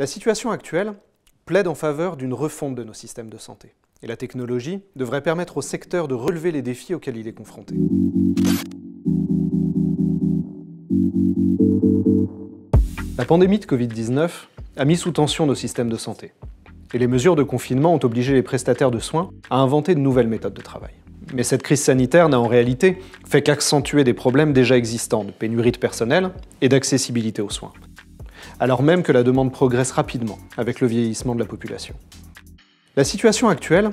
La situation actuelle plaide en faveur d'une refonte de nos systèmes de santé. Et la technologie devrait permettre au secteur de relever les défis auxquels il est confronté. La pandémie de Covid-19 a mis sous tension nos systèmes de santé. Et les mesures de confinement ont obligé les prestataires de soins à inventer de nouvelles méthodes de travail. Mais cette crise sanitaire n'a en réalité fait qu'accentuer des problèmes déjà existants de pénurie de personnel et d'accessibilité aux soins, alors même que la demande progresse rapidement avec le vieillissement de la population. La situation actuelle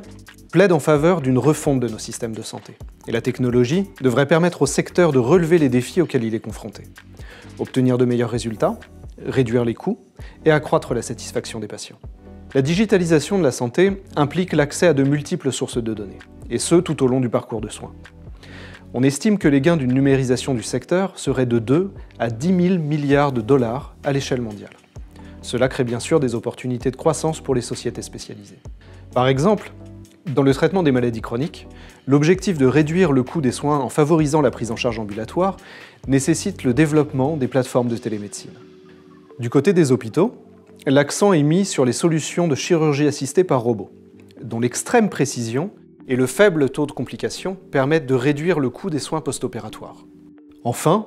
plaide en faveur d'une refonte de nos systèmes de santé. Et la technologie devrait permettre au secteur de relever les défis auxquels il est confronté. Obtenir de meilleurs résultats, réduire les coûts et accroître la satisfaction des patients. La digitalisation de la santé implique l'accès à de multiples sources de données, et ce tout au long du parcours de soins. On estime que les gains d'une numérisation du secteur seraient de 2 à 10 000 milliards de dollars à l'échelle mondiale. Cela crée bien sûr des opportunités de croissance pour les sociétés spécialisées. Par exemple, dans le traitement des maladies chroniques, l'objectif de réduire le coût des soins en favorisant la prise en charge ambulatoire nécessite le développement des plateformes de télémédecine. Du côté des hôpitaux, l'accent est mis sur les solutions de chirurgie assistée par robot, dont l'extrême précision et le faible taux de complications permettent de réduire le coût des soins post-opératoires. Enfin,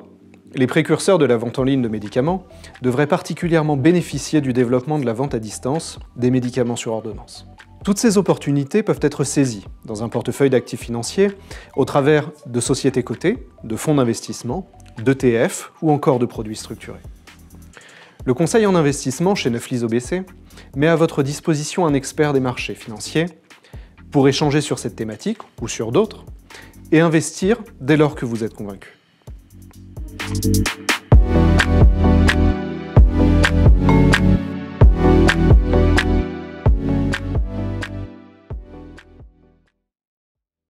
les précurseurs de la vente en ligne de médicaments devraient particulièrement bénéficier du développement de la vente à distance des médicaments sur ordonnance. Toutes ces opportunités peuvent être saisies dans un portefeuille d'actifs financiers au travers de sociétés cotées, de fonds d'investissement, d'ETF ou encore de produits structurés. Le conseil en investissement chez Neuflize OBC met à votre disposition un expert des marchés financiers pour échanger sur cette thématique ou sur d'autres et investir dès lors que vous êtes convaincu.